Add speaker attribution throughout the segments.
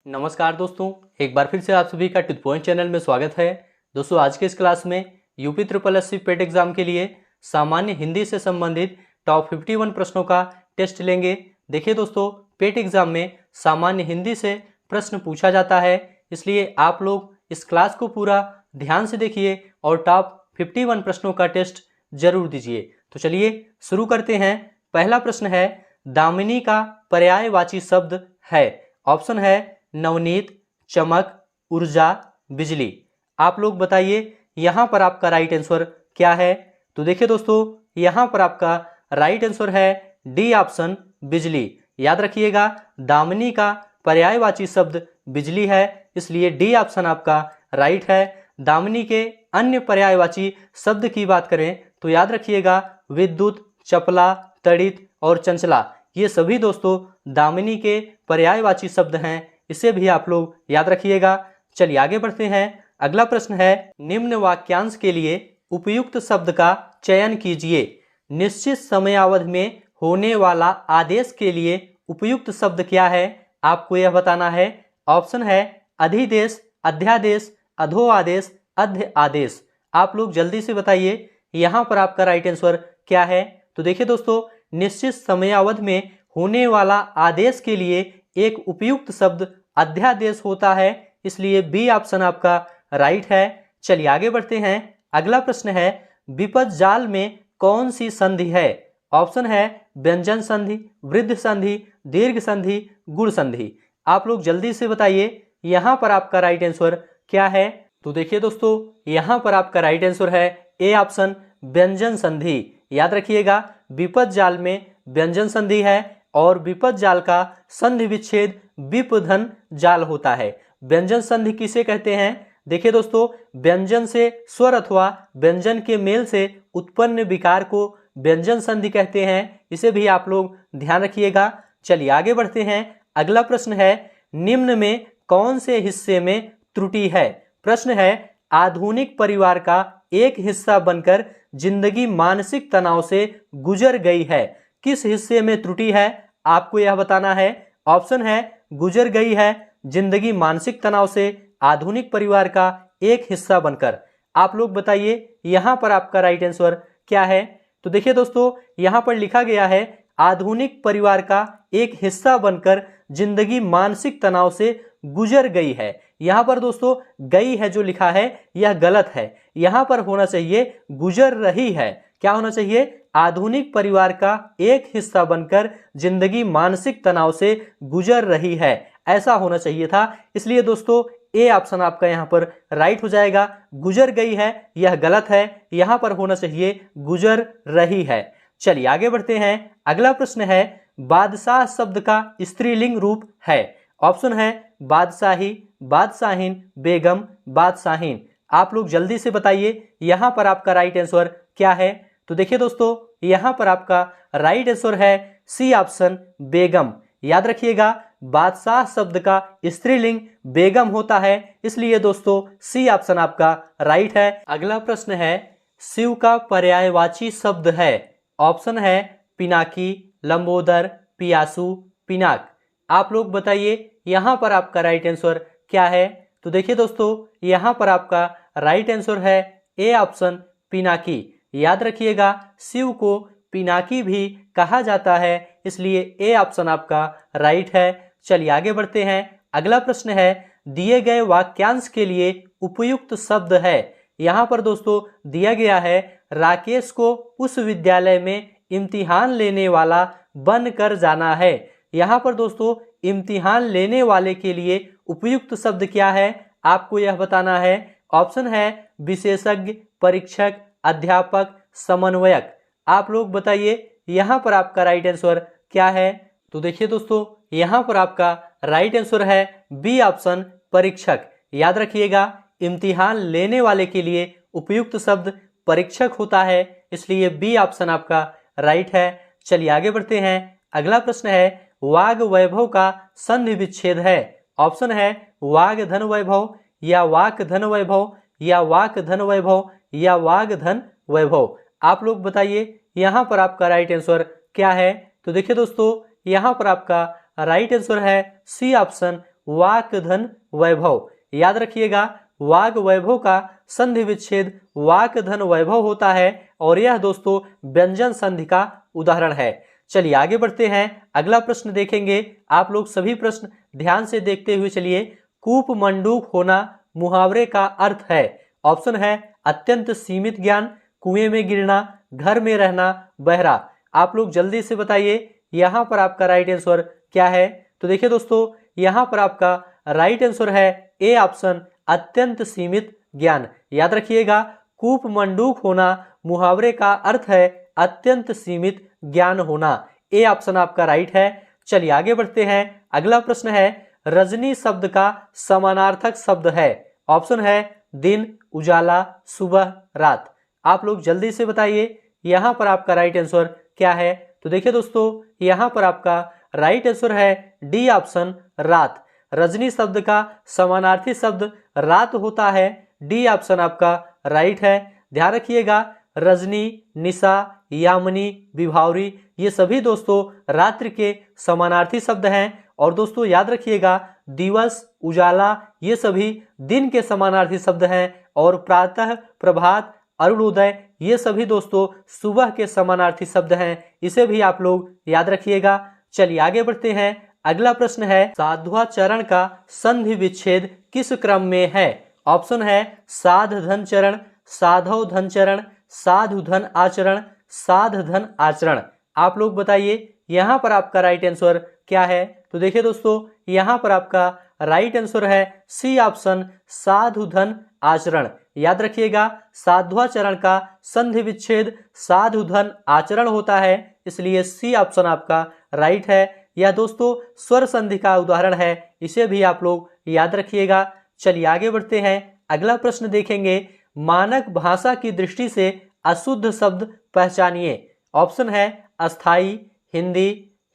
Speaker 1: नमस्कार दोस्तों, एक बार फिर से आप सभी का टिप पॉइंट चैनल में स्वागत है। दोस्तों, आज के इस क्लास में यूपी ट्रिपल एससी पेट एग्जाम के लिए सामान्य हिंदी से संबंधित टॉप 51 प्रश्नों का टेस्ट लेंगे। देखिए दोस्तों, पेट एग्जाम में सामान्य हिंदी से प्रश्न पूछा जाता है, इसलिए आप लोग इस क्लास को पूरा ध्यान से देखिए और टॉप 51 प्रश्नों का टेस्ट जरूर दीजिए। तो चलिए शुरू करते हैं। पहला प्रश्न है, दामिनी का पर्यायवाची शब्द है। ऑप्शन है नवनीत, चमक, ऊर्जा, बिजली। आप लोग बताइए यहाँ पर आपका राइट आंसर क्या है। तो देखिए दोस्तों, यहाँ पर आपका राइट आंसर है डी ऑप्शन, बिजली। याद रखिएगा, दामिनी का पर्यायवाची शब्द बिजली है, इसलिए डी ऑप्शन आपका राइट है। दामिनी के अन्य पर्यायवाची शब्द की बात करें तो याद रखिएगा, विद्युत, चपला, तड़ित और चंचला, ये सभी दोस्तों दामिनी के पर्यायवाची शब्द हैं, इसे भी आप लोग याद रखिएगा। चलिए आगे बढ़ते हैं। अगला प्रश्न है, निम्न वाक्यांश के लिए उपयुक्त शब्द का चयन कीजिए। निश्चित समयावधि में होने वाला आदेश के लिए उपयुक्त शब्द क्या है, आपको यह बताना है। ऑप्शन है अधिदेश, अध्यादेश, अधो आदेश, अध्य आदेश। आप लोग जल्दी से बताइए यहाँ पर आपका राइट आंसर क्या है। तो देखिए दोस्तों, निश्चित समयावधि में होने वाला आदेश के लिए एक उपयुक्त शब्द अध्यादेश होता है, इसलिए बी ऑप्शन आपका राइट है। चलिए आगे बढ़ते हैं। अगला प्रश्न है, विपद जाल में कौन सी संधि है। ऑप्शन है व्यंजन संधि, वृद्ध संधि, दीर्घ संधि, गुण संधि। आप लोग जल्दी से बताइए यहाँ पर आपका राइट आंसर क्या है। तो देखिए दोस्तों, यहाँ पर आपका राइट आंसर है ए ऑप्शन, व्यंजन संधि। याद रखिएगा, विपद जाल में व्यंजन संधि है और विपद जाल का संधि विच्छेद विपधन जाल होता है। व्यंजन संधि किसे कहते हैं? देखिए दोस्तों, व्यंजन से स्वर अथवा व्यंजन के मेल से उत्पन्न विकार को व्यंजन संधि कहते हैं, इसे भी आप लोग ध्यान रखिएगा। चलिए आगे बढ़ते हैं। अगला प्रश्न है, निम्न में कौन से हिस्से में त्रुटि है। प्रश्न है, आधुनिक परिवार का एक हिस्सा बनकर जिंदगी मानसिक तनाव से गुजर गई है। किस हिस्से में त्रुटि है, आपको यह बताना है। ऑप्शन है गुजर गई है जिंदगी मानसिक तनाव से आधुनिक परिवार का एक हिस्सा बनकर। आप लोग बताइए यहाँ पर आपका राइट आंसर क्या है। तो देखिए दोस्तों, यहाँ पर लिखा गया है आधुनिक परिवार का एक हिस्सा बनकर जिंदगी मानसिक तनाव से गुजर गई है। यहाँ पर दोस्तों गई है जो लिखा है यह गलत है, यहाँ पर होना चाहिए गुजर रही है। क्या होना चाहिए? आधुनिक परिवार का एक हिस्सा बनकर जिंदगी मानसिक तनाव से गुजर रही है, ऐसा होना चाहिए था। इसलिए दोस्तों ए ऑप्शन आपका यहाँ पर राइट हो जाएगा। गुजर गई है यह गलत है, यहाँ पर होना चाहिए गुजर रही है। चलिए आगे बढ़ते हैं। अगला प्रश्न है, बादशाह शब्द का स्त्रीलिंग रूप है। ऑप्शन है बादशाही, बादशाहीन, बेगम, बादशाहीन। आप लोग जल्दी से बताइए यहाँ पर आपका राइट आंसर क्या है। तो देखिए दोस्तों, यहाँ पर आपका राइट आंसर है सी ऑप्शन, बेगम। याद रखिएगा, बादशाह शब्द का स्त्रीलिंग बेगम होता है, इसलिए दोस्तों सी ऑप्शन आपका राइट है। अगला प्रश्न है, शिव का पर्यायवाची शब्द है। ऑप्शन है पिनाकी, लंबोदर, पियासु, पिनाक। आप लोग बताइए यहाँ पर आपका राइट आंसर क्या है। तो देखिए दोस्तों, यहाँ पर आपका राइट आंसर है ए ऑप्शन, पिनाकी। याद रखिएगा, शिव को पिनाकी भी कहा जाता है, इसलिए ए ऑप्शन आपका राइट है। चलिए आगे बढ़ते हैं। अगला प्रश्न है, दिए गए वाक्यांश के लिए उपयुक्त शब्द है। यहाँ पर दोस्तों दिया गया है, राकेश को उस विद्यालय में इम्तिहान लेने वाला बनकर जाना है। यहाँ पर दोस्तों इम्तिहान लेने वाले के लिए उपयुक्त शब्द क्या है, आपको यह बताना है। ऑप्शन है विशेषज्ञ, परीक्षक, अध्यापक, समन्वयक। आप लोग बताइए यहाँ पर आपका राइट आंसर क्या है। तो देखिए दोस्तों, यहाँ पर आपका राइट आंसर है बी ऑप्शन, परीक्षक। याद रखिएगा, इम्तिहान लेने वाले के लिए उपयुक्त शब्द परीक्षक होता है, इसलिए बी ऑप्शन आपका राइट है। चलिए आगे बढ़ते हैं। अगला प्रश्न है, वाग वैभव का संधि विच्छेद है। ऑप्शन है वाग धन वैभव, या वाक धन वैभव, या वाक धन वैभव, या वाग धन वैभव। आप लोग बताइए यहाँ पर आपका राइट आंसर क्या है। तो देखिए दोस्तों, यहाँ पर आपका राइट आंसर है सी ऑप्शन, वाक धन वैभव। याद रखिएगा, वाग वैभव का संधि विच्छेद वाक धन वैभव होता है और यह दोस्तों व्यंजन संधि का उदाहरण है। चलिए आगे बढ़ते हैं, अगला प्रश्न देखेंगे। आप लोग सभी प्रश्न ध्यान से देखते हुए चलिए। कूप मंडूक होना मुहावरे का अर्थ है। ऑप्शन है अत्यंत सीमित ज्ञान, कुएं में गिरना, घर में रहना, बहरा। आप लोग जल्दी से बताइए यहाँ पर आपका राइट आंसर क्या है। तो देखिए दोस्तों, यहाँ पर आपका राइट आंसर है ए ऑप्शन, अत्यंत सीमित ज्ञान। याद रखिएगा, कूप मंडूक होना मुहावरे का अर्थ है अत्यंत सीमित ज्ञान होना। ए ऑप्शन आपका राइट है। चलिए आगे बढ़ते हैं, अगला प्रश्न है रजनी शब्द का समानार्थक शब्द है। ऑप्शन है दिन, उजाला, सुबह, रात। आप लोग जल्दी से बताइए यहाँ पर आपका राइट आंसर क्या है। तो देखिए दोस्तों, यहाँ पर आपका राइट आंसर है डी ऑप्शन, रात। रजनी शब्द का समानार्थी शब्द रात होता है। डी ऑप्शन आपका राइट है। ध्यान रखिएगा, रजनी, निशा, यामिनी, विभावरी ये सभी दोस्तों रात्रि के समानार्थी शब्द हैं। और दोस्तों याद रखिएगा, दिवस, उजाला ये सभी दिन के समानार्थी शब्द हैं। और प्रातः, प्रभात, अरुणोदय ये सभी दोस्तों सुबह के समानार्थी शब्द हैं। इसे भी आप लोग याद रखिएगा। चलिए आगे बढ़ते हैं, अगला प्रश्न है साध्वाचरण का संधि विच्छेद किस क्रम में है। ऑप्शन है साध धन चरण, साधव धन चरण, साधु धन आचरण, साध धन आचरण। आप लोग बताइए यहाँ पर आपका राइट आंसर क्या है। तो देखिए दोस्तों, यहाँ पर आपका राइट आंसर है सी ऑप्शन, साधु धन आचरण। याद रखिएगा, साध्वाचरण का संधि विच्छेद साधु धन आचरण होता है, इसलिए सी ऑप्शन आपका राइट है। यह दोस्तों स्वर संधि का उदाहरण है, इसे भी आप लोग याद रखिएगा। चलिए आगे बढ़ते हैं, अगला प्रश्न देखेंगे। मानक भाषा की दृष्टि से अशुद्ध शब्द पहचानिए। ऑप्शन है अस्थाई, हिंदी,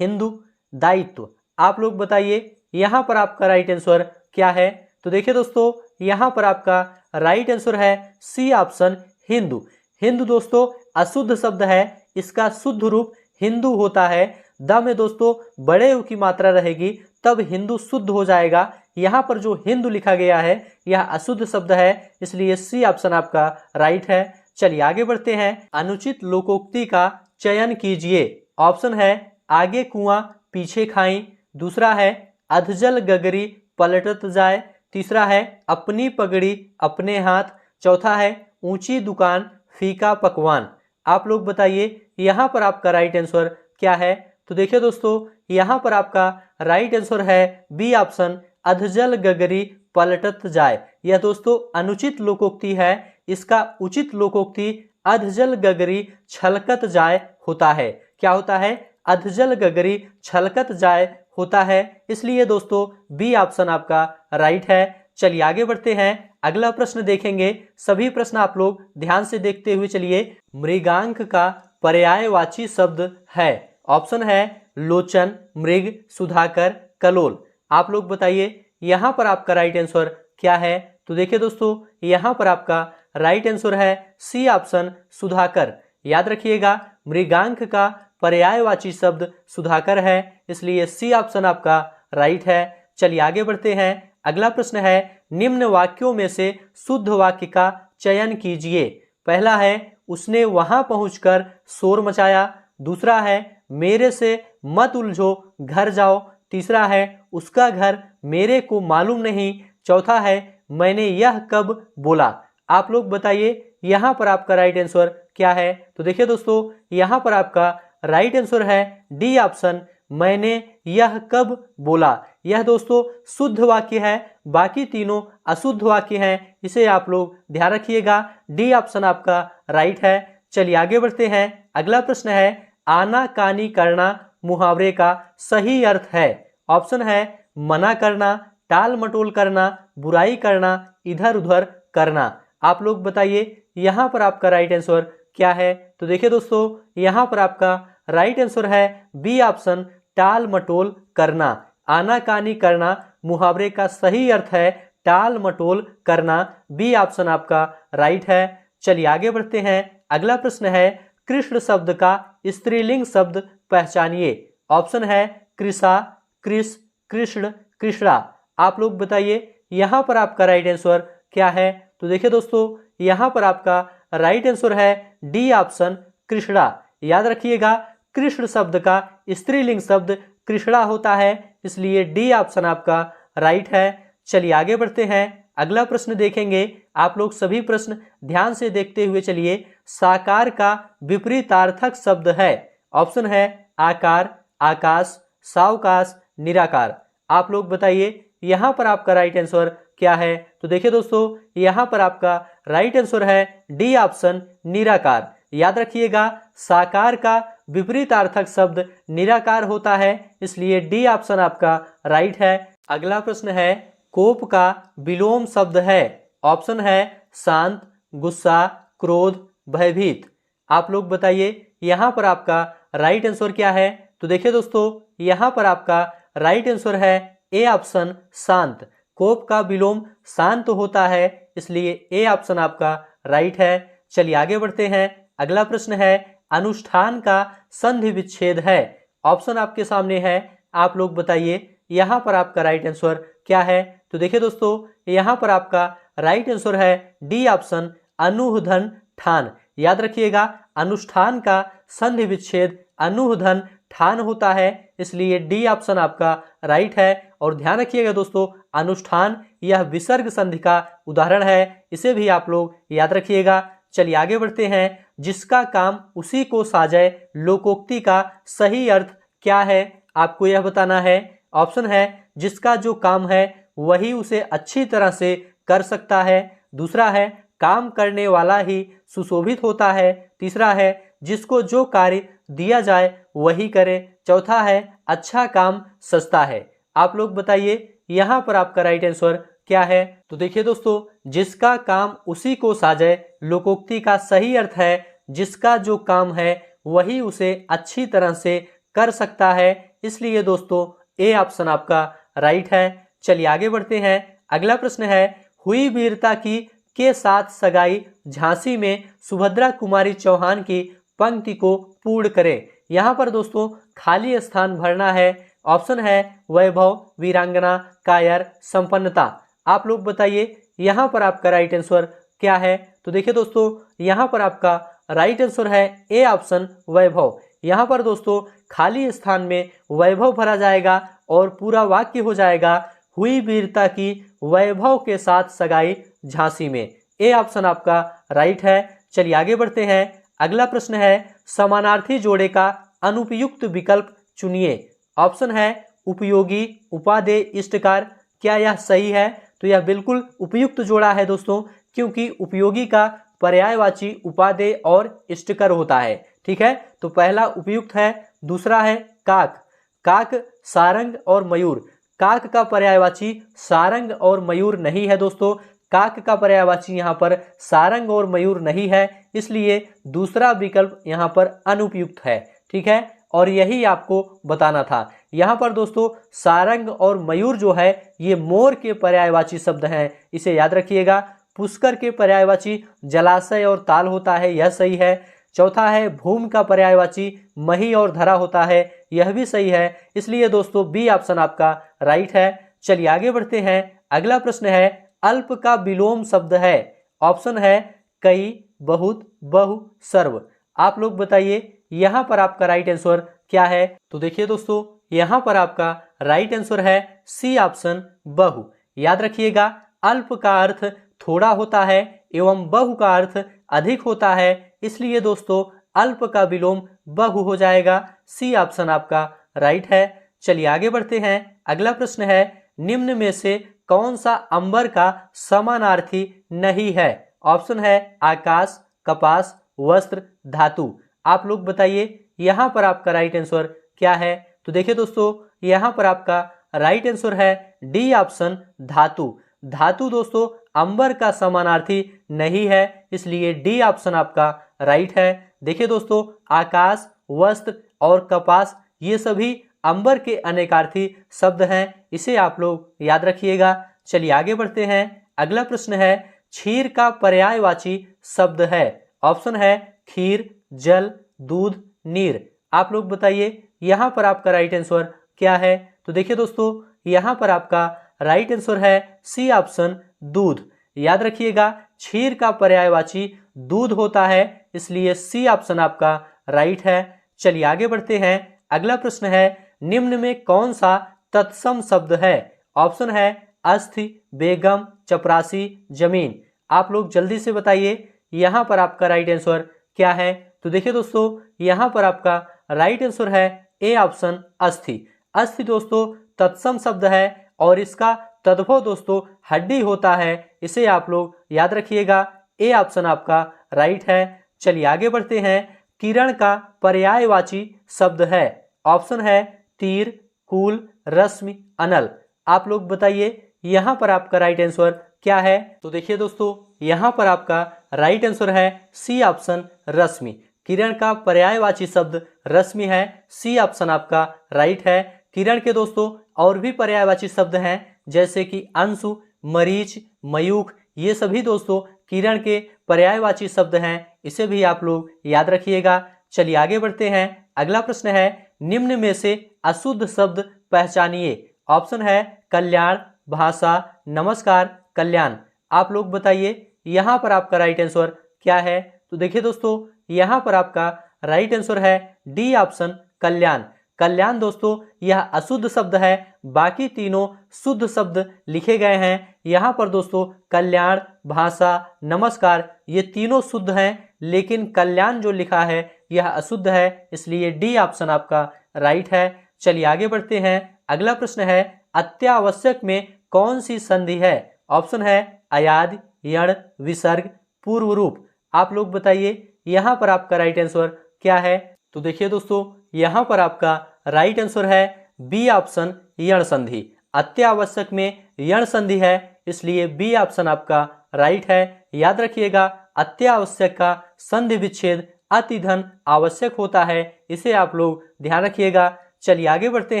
Speaker 1: हिंदू, दायित्व। आप लोग बताइए यहाँ पर आपका राइट आंसर क्या है। तो देखिए दोस्तों, यहाँ पर आपका राइट आंसर है सी ऑप्शन, हिंदू। हिंदू दोस्तों अशुद्ध शब्द है, इसका शुद्ध रूप हिंदू होता है। द में दोस्तों बड़े उ की मात्रा रहेगी, तब हिंदू शुद्ध हो जाएगा। यहाँ पर जो हिंदू लिखा गया है यह अशुद्ध शब्द है, इसलिए सी ऑप्शन आपका राइट है। चलिए आगे बढ़ते हैं, अनुचित लोकोक्ति का चयन कीजिए। ऑप्शन है आगे कुआं पीछे खाई, दूसरा है अधजल गगरी पलटत जाए, तीसरा है अपनी पगड़ी अपने हाथ, चौथा है ऊंची दुकान फीका पकवान। आप लोग बताइए यहाँ पर आपका राइट आंसर क्या है। तो देखिए दोस्तों, यहाँ पर आपका राइट आंसर है बी ऑप्शन, अधजल गगरी पलटत जाए। यह दोस्तों अनुचित लोकोक्ति है, इसका उचित लोकोक्ति अधजल गगरी छलकत जाए होता है। क्या होता है? अधजल गगरी छलकत जाए होता है, इसलिए दोस्तों बी ऑप्शन आपका राइट है। चलिए आगे बढ़ते हैं, अगला प्रश्न देखेंगे। सभी प्रश्न आप लोग ध्यान से देखते हुए चलिए। मृगांक का पर्यायवाची शब्द है। ऑप्शन है लोचन, मृग, सुधाकर, कलोल। आप लोग बताइए यहाँ पर आपका राइट आंसर क्या है। तो देखिए दोस्तों, यहाँ पर आपका राइट आंसर है सी ऑप्शन, सुधाकर। याद रखिएगा, मृगांक का पर्यायवाची शब्द सुधाकर है, इसलिए सी ऑप्शन आपका राइट है। चलिए आगे बढ़ते हैं, अगला प्रश्न है निम्न वाक्यों में से शुद्ध वाक्य का चयन कीजिए। पहला है उसने वहां पहुंचकर शोर मचाया, दूसरा है मेरे से मत उलझो घर जाओ, तीसरा है उसका घर मेरे को मालूम नहीं, चौथा है मैंने यह कब बोला। आप लोग बताइए यहाँ पर आपका राइट आंसर क्या है। तो देखिए दोस्तों, यहाँ पर आपका राइट आंसर है डी ऑप्शन, मैंने यह कब बोला। यह दोस्तों शुद्ध वाक्य है, बाकी तीनों अशुद्ध वाक्य हैं, इसे आप लोग ध्यान रखिएगा। डी ऑप्शन आपका राइट है। चलिए आगे बढ़ते हैं, अगला प्रश्न है आनाकानी करना मुहावरे का सही अर्थ है। ऑप्शन है मना करना, टाल मटोल करना, बुराई करना, इधर उधर करना। आप लोग बताइए यहाँ पर आपका राइट आंसर क्या है। तो देखिए दोस्तों, यहाँ पर आपका राइट आंसर है बी ऑप्शन, टाल मटोल करना। आनाकानी करना मुहावरे का सही अर्थ है टाल मटोल करना। बी ऑप्शन आपका राइट है। चलिए आगे बढ़ते हैं, अगला प्रश्न है कृष्ण शब्द का स्त्रीलिंग शब्द पहचानिए। ऑप्शन है कृषा, कृष, कृष्ण, कृष्णा। आप लोग बताइए यहाँ पर आपका राइट आंसर क्या है। तो देखिए दोस्तों, यहाँ पर आपका राइट आंसर है डी ऑप्शन कृष्णा। याद रखिएगा, कृष्ण शब्द का स्त्रीलिंग शब्द कृष्णा होता है, इसलिए डी ऑप्शन आपका राइट है। चलिए आगे बढ़ते हैं, अगला प्रश्न देखेंगे। आप लोग सभी प्रश्न ध्यान से देखते हुए चलिए। साकार का विपरीतार्थक शब्द है। ऑप्शन है आकार, आकाश, सावकाश, निराकार। आप लोग बताइए यहाँ पर आपका राइट आंसर क्या है। तो देखिए दोस्तों, यहाँ पर आपका राइट आंसर है डी ऑप्शन निराकार। याद रखिएगा, साकार का विपरीतार्थक शब्द निराकार होता है, इसलिए डी ऑप्शन आपका राइट है। अगला प्रश्न है, कोप का विलोम शब्द है। ऑप्शन है शांत, गुस्सा, क्रोध, भयभीत। आप लोग बताइए यहाँ पर आपका राइट आंसर क्या है। तो देखिए दोस्तों, यहाँ पर आपका राइट आंसर है ए ऑप्शन शांत। कोप का विलोम शांत होता है, इसलिए ए ऑप्शन आपका राइट है। चलिए आगे बढ़ते हैं, अगला प्रश्न है, अनुष्ठान का संधि विच्छेद है। ऑप्शन आपके सामने है, आप लोग बताइए यहाँ पर आपका राइट आंसर क्या है। तो देखिए दोस्तों, यहाँ पर आपका राइट आंसर है डी ऑप्शन अनुधन ठान। याद रखिएगा, अनुष्ठान का संधि विच्छेद अनुधन ठान होता है, इसलिए डी ऑप्शन आपका राइट है। और ध्यान रखिएगा दोस्तों, अनुष्ठान यह विसर्ग संधि का उदाहरण है, इसे भी आप लोग याद रखिएगा। चलिए आगे बढ़ते हैं, जिसका काम उसी को साजे लोकोक्ति का सही अर्थ क्या है, आपको यह बताना है। ऑप्शन है जिसका जो काम है वही उसे अच्छी तरह से कर सकता है। दूसरा है काम करने वाला ही सुशोभित होता है। तीसरा है जिसको जो कार्य दिया जाए वही करे। चौथा है अच्छा काम सस्ता है। आप लोग बताइए यहाँ पर आपका राइट आंसर क्या है। तो देखिए दोस्तों, जिसका काम उसी को साजे लोकोक्ति का सही अर्थ है जिसका जो काम है वही उसे अच्छी तरह से कर सकता है, इसलिए दोस्तों ए ऑप्शन आपका राइट है। चलिए आगे बढ़ते हैं, अगला प्रश्न है, हुई वीरता की के साथ सगाई झांसी में सुभद्रा कुमारी चौहान की पंक्ति को पूर्ण करें। यहाँ पर दोस्तों खाली स्थान भरना है। ऑप्शन है वैभव, वीरांगना, कायर, संपन्नता। आप लोग बताइए यहाँ पर आपका राइट आंसर क्या है। तो देखिए दोस्तों, यहाँ पर आपका राइट आंसर है ए ऑप्शन वैभव। यहाँ पर दोस्तों खाली स्थान में वैभव भरा जाएगा और पूरा वाक्य हो जाएगा, हुई वीरता की वैभव के साथ सगाई झांसी में। ए ऑप्शन आपका राइट है। चलिए आगे बढ़ते हैं, अगला प्रश्न है, समानार्थी जोड़े का अनुपयुक्त विकल्प चुनिए। ऑप्शन है उपयोगी, उपादेय, इष्टकार। क्या यह सही है? तो यह बिल्कुल उपयुक्त जोड़ा है दोस्तों, क्योंकि उपयोगी का पर्यायवाची उपादेय और इष्टकर होता है। ठीक है, तो पहला उपयुक्त है। दूसरा है काक। काक सारंग और मयूर। काक का पर्यायवाची सारंग और मयूर नहीं है दोस्तों। काक का पर्यायवाची यहाँ पर सारंग और मयूर नहीं है, इसलिए दूसरा विकल्प यहाँ पर अनुपयुक्त है। ठीक है, और यही आपको बताना था। यहाँ पर दोस्तों सारंग और मयूर जो है ये मोर के पर्यायवाची शब्द हैं, इसे याद रखिएगा। पुष्कर के पर्यायवाची जलाशय और ताल होता है, यह सही है। चौथा है भूमि का पर्यायवाची मही और धरा होता है, यह भी सही है। इसलिए दोस्तों बी ऑप्शन आपका राइट है। चलिए आगे बढ़ते हैं, अगला प्रश्न है, अल्प का विलोम शब्द है। ऑप्शन है कई, बहुत, बहु, सर्व। आप लोग बताइए यहाँ पर आपका राइट आंसर क्या है। तो देखिए दोस्तों, यहाँ पर आपका राइट आंसर है सी ऑप्शन बहु। याद रखिएगा, अल्प का अर्थ थोड़ा होता है एवं बहु का अर्थ अधिक होता है, इसलिए दोस्तों अल्प का विलोम बहु हो जाएगा। सी ऑप्शन आपका राइट है। चलिए आगे बढ़ते हैं, अगला प्रश्न है, निम्न में से कौन सा अंबर का समानार्थी नहीं है। ऑप्शन है आकाश, कपास, वस्त्र, धातु। आप लोग बताइए यहाँ पर आपका राइट आंसर क्या है। तो देखिए दोस्तों, यहाँ पर आपका राइट आंसर है डी ऑप्शन धातु। धातु दोस्तों अंबर का समानार्थी नहीं है, इसलिए डी ऑप्शन आपका राइट है। देखिए दोस्तों, आकाश, वस्त्र और कपास ये सभी अंबर के अनेकार्थी शब्द हैं, इसे आप लोग याद रखिएगा। चलिए आगे बढ़ते हैं, अगला प्रश्न है, क्षीर का पर्यायवाची शब्द है। ऑप्शन है खीर, जल, दूध, नीर। आप लोग बताइए यहाँ पर आपका राइट आंसर क्या है। तो देखिए दोस्तों, यहाँ पर आपका राइट आंसर है सी ऑप्शन दूध। याद रखिएगा क्षीर का पर्यायवाची दूध होता है, इसलिए सी ऑप्शन आपका राइट है। चलिए आगे बढ़ते हैं। अगला प्रश्न है निम्न में कौन सा तत्सम शब्द है? ऑप्शन है अस्थि, बेगम, चपरासी, जमीन। आप लोग जल्दी से बताइए यहां पर आपका राइट आंसर क्या है। तो देखिए दोस्तों यहां पर आपका राइट आंसर है ए ऑप्शन अस्थि। अस्थि दोस्तों तत्सम शब्द है और इसका तद्भव दोस्तों हड्डी होता है, इसे आप लोग याद रखिएगा। ए ऑप्शन आपका राइट है। चलिए आगे बढ़ते हैं। किरण का पर्यायवाची शब्द है। ऑप्शन है तीर, कूल, रश्मि, अनल। आप लोग बताइए यहां पर आपका राइट आंसर क्या है। तो देखिए दोस्तों यहां पर आपका राइट आंसर है सी ऑप्शन रश्मि। किरण का पर्यायवाची शब्द रश्मि है। सी ऑप्शन आपका राइट है। किरण के दोस्तों और भी पर्यायवाची शब्द हैं जैसे कि अंशु, मरीच, मयूख, ये सभी दोस्तों किरण के पर्यायवाची शब्द हैं, इसे भी आप लोग याद रखिएगा। चलिए आगे बढ़ते हैं। अगला प्रश्न है निम्न में से अशुद्ध शब्द पहचानिए। ऑप्शन है कल्याण, भाषा, नमस्कार, कल्याण। आप लोग बताइए यहां पर आपका राइट आंसर क्या है। तो देखिए दोस्तों यहां पर आपका राइट आंसर है डी ऑप्शन कल्याण। कल्याण दोस्तों यह अशुद्ध शब्द है, बाकी तीनों शुद्ध शब्द लिखे गए हैं। यहाँ पर दोस्तों कल्याण, भाषा, नमस्कार ये तीनों शुद्ध हैं, लेकिन कल्याण जो लिखा है यह अशुद्ध है, इसलिए डी ऑप्शन आपका राइट है। चलिए आगे बढ़ते हैं। अगला प्रश्न है अत्यावश्यक में कौन सी संधि है। ऑप्शन है अयाद, यण, विसर्ग, पूर्व रूप। आप लोग बताइए यहाँ पर आपका राइट आंसर क्या है। तो देखिए दोस्तों यहाँ पर आपका राइट आंसर है बी ऑप्शन यण संधि। अत्यावश्यक में यण संधि है, इसलिए बी ऑप्शन आपका राइट है। याद रखिएगा अत्यावश्यक का संधि विच्छेद अतिधन आवश्यक होता है, इसे आप लोग ध्यान रखिएगा। चलिए आगे बढ़ते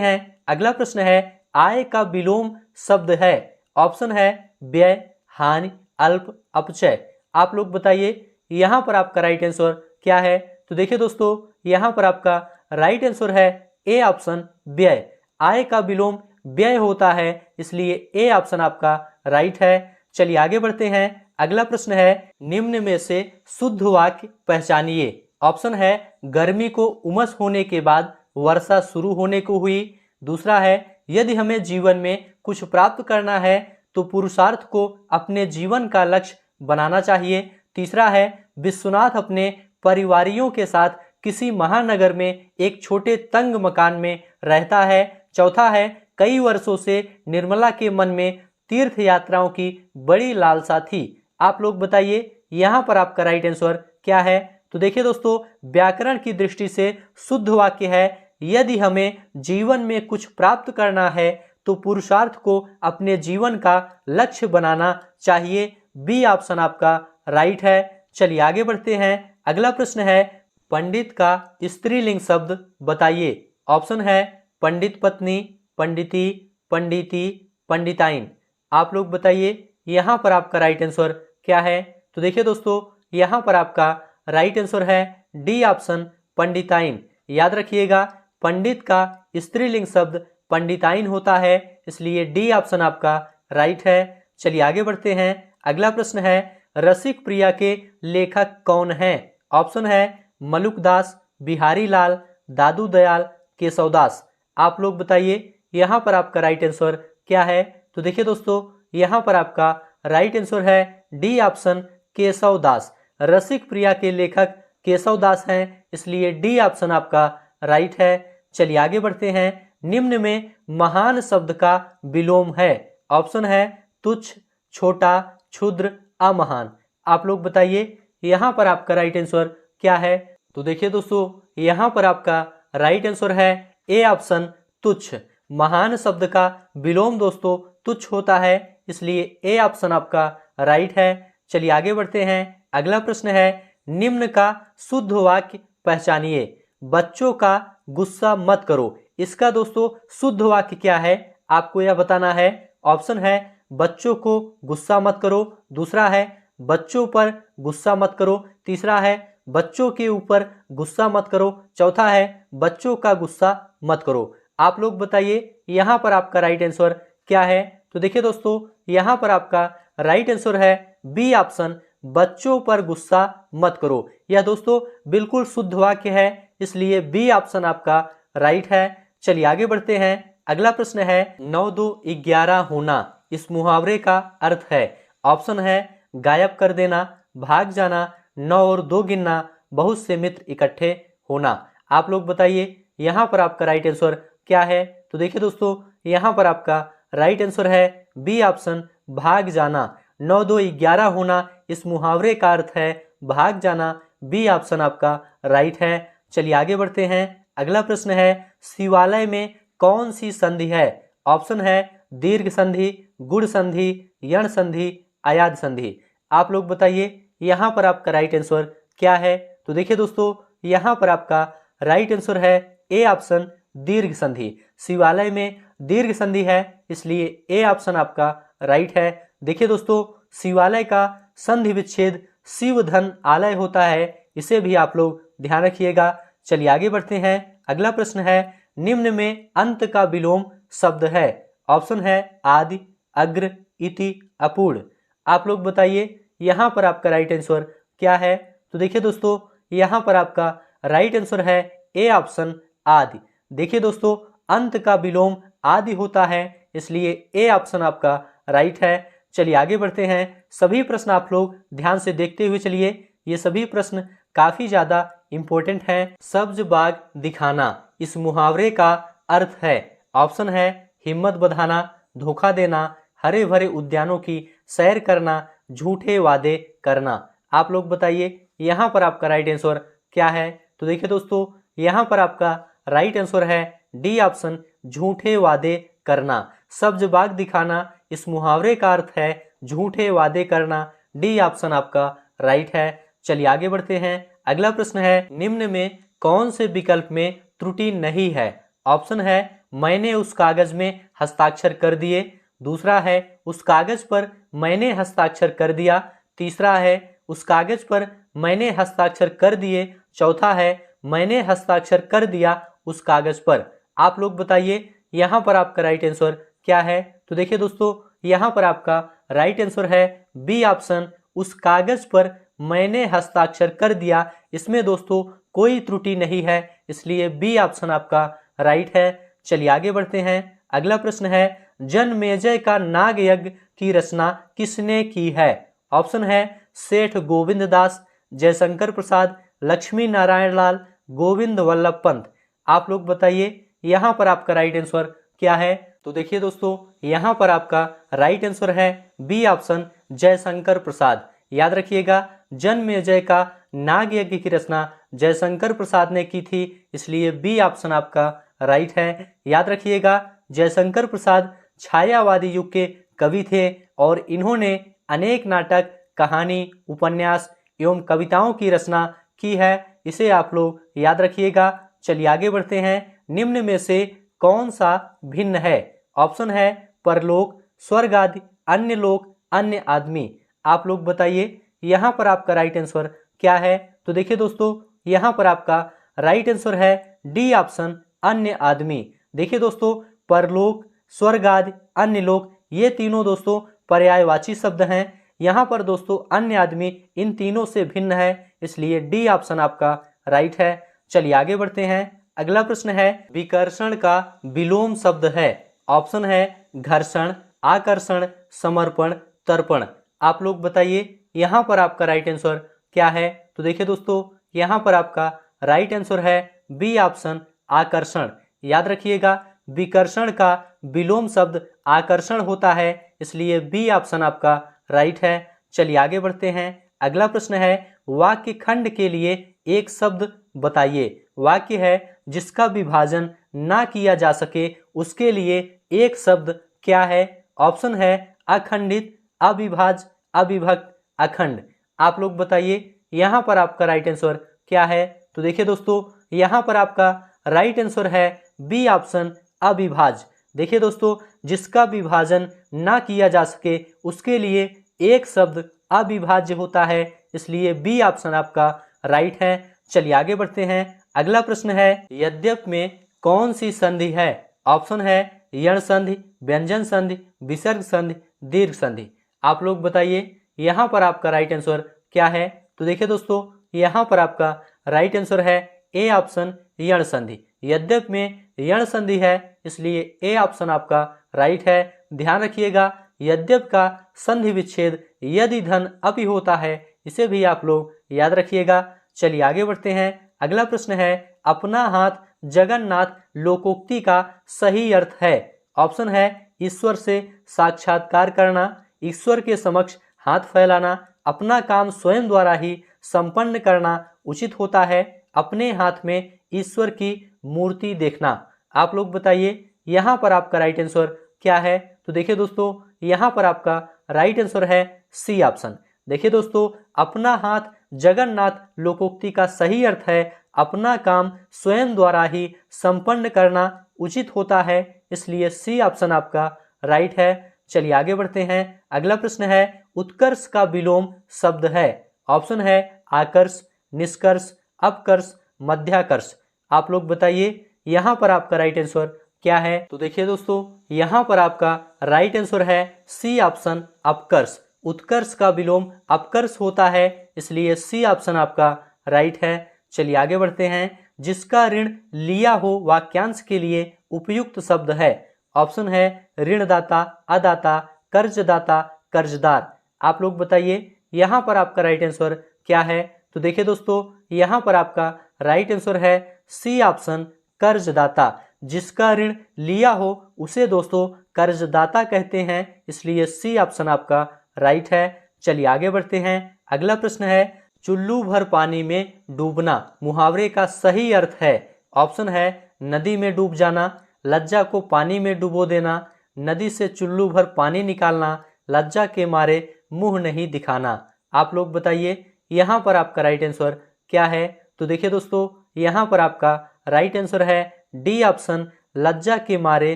Speaker 1: हैं। अगला प्रश्न है आय का विलोम शब्द है। ऑप्शन है व्यय, हानि, अल्प, अपचय। आप लोग बताइए यहाँ पर आपका राइट आंसर क्या है। तो देखिए दोस्तों यहाँ पर आपका राइट आंसर है ए ऑप्शन व्यय। आय का विलोम व्यय होता है, इसलिए ए ऑप्शन आपका राइट है। चलिए आगे बढ़ते हैं। अगला प्रश्न है निम्न में से शुद्ध वाक्य पहचानिए। ऑप्शन है गर्मी को उमस होने के बाद वर्षा शुरू होने को हुई। दूसरा है यदि हमें जीवन में कुछ प्राप्त करना है तो पुरुषार्थ को अपने जीवन का लक्ष्य बनाना चाहिए। तीसरा है विश्वनाथ अपने परिवारियों के साथ किसी महानगर में एक छोटे तंग मकान में रहता है। चौथा है कई वर्षों से निर्मला के मन में तीर्थ यात्राओं की बड़ी लालसा थी। आप लोग बताइए यहाँ पर आपका राइट आंसर क्या है। तो देखिए दोस्तों व्याकरण की दृष्टि से शुद्ध वाक्य है यदि हमें जीवन में कुछ प्राप्त करना है तो पुरुषार्थ को अपने जीवन का लक्ष्य बनाना चाहिए। बी ऑप्शन आपका राइट है। चलिए आगे बढ़ते हैं। अगला प्रश्न है पंडित का स्त्रीलिंग शब्द बताइए। ऑप्शन है पंडित पत्नी, पंडिती, पंडिती, पंडिताइन। आप लोग बताइए यहाँ पर आपका राइट आंसर क्या है। तो देखिए दोस्तों यहाँ पर आपका राइट आंसर है डी ऑप्शन पंडिताइन। याद रखिएगा पंडित का स्त्रीलिंग शब्द पंडिताइन होता है, इसलिए डी ऑप्शन आपका राइट है। चलिए आगे बढ़ते हैं। अगला प्रश्न है रसिक प्रिया के लेखक कौन हैं। ऑप्शन है मलुकदास, बिहारी लाल, दादू दयाल, केशवदास। आप लोग बताइए यहाँ पर आपका राइट आंसर क्या है। तो देखिए दोस्तों यहाँ पर आपका राइट आंसर है डी ऑप्शन केशवदास। रसिक प्रिया के लेखक केशवदास हैं, इसलिए डी ऑप्शन आपका राइट है। चलिए आगे बढ़ते हैं। निम्न में महान शब्द का विलोम है। ऑप्शन है तुच्छ, छोटा, क्षुद्र, अमहान। आप लोग बताइए यहाँ पर आपका राइट आंसर क्या है। तो देखिए दोस्तों यहाँ पर आपका राइट आंसर है ए ऑप्शन तुच्छ। महान शब्द का विलोम दोस्तों तुच्छ होता है, इसलिए ए ऑप्शन आपका राइट है। चलिए आगे बढ़ते हैं। अगला प्रश्न है निम्न का शुद्ध वाक्य पहचानिए। बच्चों का गुस्सा मत करो, इसका दोस्तों शुद्ध वाक्य क्या है आपको यह बताना है। ऑप्शन है बच्चों को गुस्सा मत करो। दूसरा है बच्चों पर गुस्सा मत करो। तीसरा है बच्चों के ऊपर गुस्सा मत करो। चौथा है बच्चों का गुस्सा मत करो। आप लोग बताइए यहाँ पर आपका राइट आंसर क्या है। तो देखिए दोस्तों यहाँ पर आपका राइट आंसर है बी ऑप्शन, बच्चों पर गुस्सा मत करो। यह दोस्तों बिल्कुल शुद्ध वाक्य है, इसलिए बी ऑप्शन आपका राइट है। चलिए आगे बढ़ते हैं। अगला प्रश्न है 9 2 11 होना, इस मुहावरे का अर्थ है। ऑप्शन है गायब कर देना, भाग जाना, 9 और 2 गिनना, बहुत से मित्र इकट्ठे होना। आप लोग बताइए यहाँ पर आपका राइट आंसर क्या है। तो देखिए दोस्तों यहाँ पर आपका राइट आंसर है बी ऑप्शन, भाग जाना। 9 2 11 होना, इस मुहावरे का अर्थ है भाग जाना। बी ऑप्शन आपका राइट है। चलिए आगे बढ़ते हैं। अगला प्रश्न है शिवालय में कौन सी संधि है। ऑप्शन है दीर्घ संधि, गुण संधि, यण संधि, अयाद संधि। आप लोग बताइए यहाँ पर आपका राइट आंसर क्या है। तो देखिए दोस्तों यहाँ पर आपका राइट आंसर है ए ऑप्शन, दीर्घ संधि। शिवालय में दीर्घ संधि है, इसलिए ए ऑप्शन आपका राइट है। देखिए दोस्तों शिवालय का संधि विच्छेद शिव धन आलय होता है, इसे भी आप लोग ध्यान रखिएगा। चलिए आगे बढ़ते हैं। अगला प्रश्न है निम्न में अंत का विलोम शब्द है। ऑप्शन है आदि, अग्र, इति, अपूर्ण। आप लोग बताइए यहाँ पर आपका राइट आंसर क्या है। तो देखिए दोस्तों यहाँ पर आपका राइट आंसर है ए ऑप्शन, आदि। देखिए दोस्तों अंत का विलोम आदि होता है, इसलिए ए ऑप्शन आपका राइट है। चलिए आगे बढ़ते हैं। सभी प्रश्न आप लोग ध्यान से देखते हुए चलिए, ये सभी प्रश्न काफी ज्यादा इंपॉर्टेंट हैं। सब्ज बाग दिखाना, इस मुहावरे का अर्थ है। ऑप्शन है हिम्मत बधाना, धोखा देना, हरे भरे उद्यानों की सैर करना, झूठे वादे करना। आप लोग बताइए यहाँ पर आपका राइट आंसर क्या है। तो देखिए दोस्तों यहाँ पर आपका राइट आंसर है डी ऑप्शन, झूठे वादे करना। सब्ज बाग दिखाना, इस मुहावरे का अर्थ है झूठे वादे करना। डी ऑप्शन आपका राइट है। चलिए आगे बढ़ते हैं। अगला प्रश्न है निम्न में कौन से विकल्प में त्रुटि नहीं है। ऑप्शन है मैंने उस कागज में हस्ताक्षर कर दिए, दूसरा है उस कागज पर मैंने हस्ताक्षर कर दिया, तीसरा है उस कागज पर मैंने हस्ताक्षर कर दिए, चौथा है मैंने हस्ताक्षर कर दिया उस कागज पर। आप लोग बताइए यहाँ पर आपका राइट आंसर क्या है। तो देखिए दोस्तों यहाँ पर आपका राइट आंसर है बी ऑप्शन, उस कागज पर मैंने हस्ताक्षर कर दिया। इसमें दोस्तों कोई त्रुटि नहीं है, इसलिए बी ऑप्शन आपका राइट है। चलिए आगे बढ़ते हैं। अगला प्रश्न है जनमेजय का नाग यज्ञ की रचना किसने की है। ऑप्शन है सेठ गोविंद दास, जयशंकर प्रसाद, लक्ष्मी नारायण लाल, गोविंद वल्लभ पंत। आप लोग बताइए यहाँ पर आपका राइट आंसर क्या है। तो देखिए दोस्तों यहाँ पर आपका राइट आंसर है बी ऑप्शन, जयशंकर प्रसाद। याद रखिएगा जनमेजय का नाग यज्ञ की रचना जयशंकर प्रसाद ने की थी, इसलिए बी ऑप्शन आपका राइट है। याद रखिएगा जयशंकर प्रसाद छायावादी युग के कवि थे और इन्होंने अनेक नाटक, कहानी, उपन्यास एवं कविताओं की रचना की है, इसे आप लोग याद रखिएगा। चलिए आगे बढ़ते हैं। निम्न में से कौन सा भिन्न है। ऑप्शन है परलोक, स्वर्ग आदि, अन्य लोक, अन्य आदमी। आप लोग बताइए यहाँ पर आपका राइट आंसर क्या है। तो देखिए दोस्तों यहाँ पर आपका राइट आंसर है डी ऑप्शन, अन्य आदमी। देखिए दोस्तों परलोक, स्वर्ग आदि, अन्य लोक, ये तीनों दोस्तों पर्यायवाची शब्द हैं। यहाँ पर दोस्तों अन्य आदमी इन तीनों से भिन्न है, इसलिए डी ऑप्शन आपका राइट है। चलिए आगे बढ़ते हैं। अगला प्रश्न है विकर्षण का विलोम शब्द है। ऑप्शन है घर्षण, आकर्षण, समर्पण, तर्पण। आप लोग बताइए यहाँ पर आपका राइट आंसर क्या है। तो देखिए दोस्तों यहाँ पर आपका राइट आंसर है बी ऑप्शन, आकर्षण। याद रखिएगा विकर्षण का विलोम शब्द आकर्षण होता है, इसलिए बी ऑप्शन आपका राइट है। चलिए आगे बढ़ते हैं। अगला प्रश्न है वाक्य खंड के लिए एक शब्द बताइए। वाक्य है जिसका विभाजन ना किया जा सके, उसके लिए एक शब्द क्या है। ऑप्शन है अखंडित, अविभाज्य, अविभक्त, अखंड। आप लोग बताइए यहाँ पर आपका राइट आंसर क्या है। तो देखिए दोस्तों यहाँ पर आपका राइट आंसर है बी ऑप्शन, अविभाज्य। देखिए दोस्तों जिसका विभाजन ना किया जा सके उसके लिए एक शब्द अविभाज्य होता है, इसलिए बी ऑप्शन आपका राइट है। चलिए आगे बढ़ते हैं। अगला प्रश्न है यद्यप में कौन सी संधि है। ऑप्शन है यण संधि, व्यंजन संधि, विसर्ग संधि, दीर्घ संधि? आप लोग बताइए यहाँ पर आपका राइट आंसर क्या है। तो देखिए दोस्तों, यहाँ पर आपका राइट आंसर है ए ऑप्शन, यण संधि। यद्यपि में यण संधि है इसलिए ए ऑप्शन आपका राइट है। ध्यान रखिएगा, यद्यप का संधि विच्छेद यदि धन अपि होता है, इसे भी आप लोग याद रखिएगा। चलिए आगे बढ़ते हैं। अगला प्रश्न है, अपना हाथ जगन्नाथ लोकोक्ति का सही अर्थ है। ऑप्शन है ईश्वर से साक्षात्कार करना, ईश्वर के समक्ष हाथ फैलाना, अपना काम स्वयं द्वारा ही संपन्न करना उचित होता है, अपने हाथ में ईश्वर की मूर्ति देखना। आप लोग बताइए यहाँ पर आपका राइट आंसर क्या है। तो देखिए दोस्तों, यहाँ पर आपका राइट आंसर है सी ऑप्शन। देखिए दोस्तों, अपना हाथ जगन्नाथ लोकोक्ति का सही अर्थ है अपना काम स्वयं द्वारा ही संपन्न करना उचित होता है, इसलिए सी ऑप्शन आपका राइट है। चलिए आगे बढ़ते हैं। अगला प्रश्न है, उत्कर्ष का विलोम शब्द है। ऑप्शन है आकर्ष, निष्कर्ष, अपकर्ष, मध्याकर्ष। आप लोग बताइए यहाँ पर आपका राइट आंसर क्या है। तो देखिए दोस्तों, यहाँ पर आपका राइट आंसर है सी ऑप्शन, अपकर्ष। उत्कर्ष का विलोम अपकर्ष होता है, इसलिए सी ऑप्शन आपका राइट है। चलिए आगे बढ़ते हैं। जिसका ऋण लिया हो वाक्यांश के लिए उपयुक्त शब्द है। ऑप्शन है ऋणदाता, अदाता, कर्जदाता, कर्जदार। आप लोग बताइए यहाँ पर आपका राइट आंसर क्या है। तो देखिए दोस्तों, यहाँ पर आपका राइट आंसर है सी ऑप्शन, कर्जदाता। जिसका ऋण लिया हो उसे दोस्तों कर्जदाता कहते हैं, इसलिए सी ऑप्शन आपका राइट है। चलिए आगे बढ़ते हैं। अगला प्रश्न है, चुल्लू भर पानी में डूबना मुहावरे का सही अर्थ है। ऑप्शन है नदी में डूब जाना, लज्जा को पानी में डुबो देना, नदी से चुल्लू भर पानी निकालना, लज्जा के मारे मुंह नहीं दिखाना। आप लोग बताइए यहाँ पर आपका राइट आंसर क्या है। तो देखिए दोस्तों, यहाँ पर आपका राइट आंसर है डी ऑप्शन, लज्जा के मारे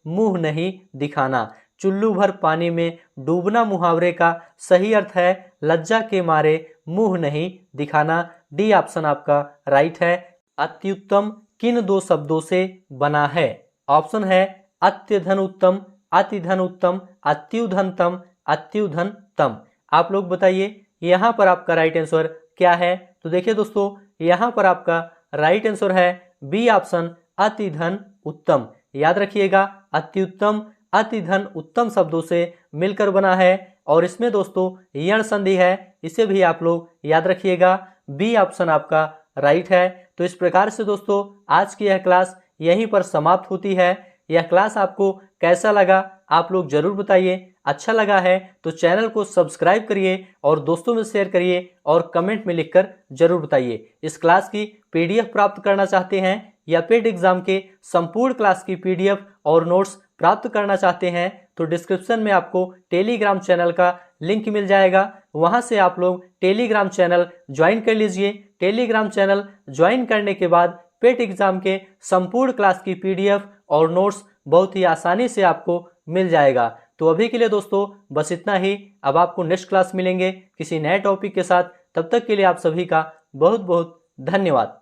Speaker 1: मुंह नहीं दिखाना। चुल्लू भर पानी में डूबना मुहावरे का सही अर्थ है लज्जा के मारे मुंह नहीं दिखाना। डी ऑप्शन आपका राइट है। अत्युत्तम किन दो शब्दों से बना है। ऑप्शन है अत्यधन उत्तम, अतिधन उत्तम, अत्युधनतम, अत्युधनतम। आप लोग बताइए यहाँ पर आपका राइट आंसर क्या है। तो देखिए दोस्तों, यहाँ पर आपका राइट आंसर है बी ऑप्शन, अतिधन उत्तम। याद रखिएगा, अत्युत्तम अतिधन उत्तम शब्दों से मिलकर बना है और इसमें दोस्तों यण संधि है, इसे भी आप लोग याद रखिएगा। बी ऑप्शन आपका राइट है। तो इस प्रकार से दोस्तों आज की यह क्लास यहीं पर समाप्त होती है। यह क्लास आपको कैसा लगा आप लोग जरूर बताइए। अच्छा लगा है तो चैनल को सब्सक्राइब करिए और दोस्तों में शेयर करिए और कमेंट में लिखकर जरूर बताइए। इस क्लास की पीडीएफ प्राप्त करना चाहते हैं या पेड एग्जाम के संपूर्ण क्लास की पीडीएफ और नोट्स प्राप्त करना चाहते हैं तो डिस्क्रिप्शन में आपको टेलीग्राम चैनल का लिंक मिल जाएगा, वहां से आप लोग टेलीग्राम चैनल ज्वाइन कर लीजिए। टेलीग्राम चैनल ज्वाइन करने के बाद पेड एग्जाम के संपूर्ण क्लास की पीडीएफ और नोट्स बहुत ही आसानी से आपको मिल जाएगा। तो अभी के लिए दोस्तों बस इतना ही। अब आपको नेक्स्ट क्लास मिलेंगे किसी नए टॉपिक के साथ। तब तक के लिए आप सभी का बहुत बहुत धन्यवाद।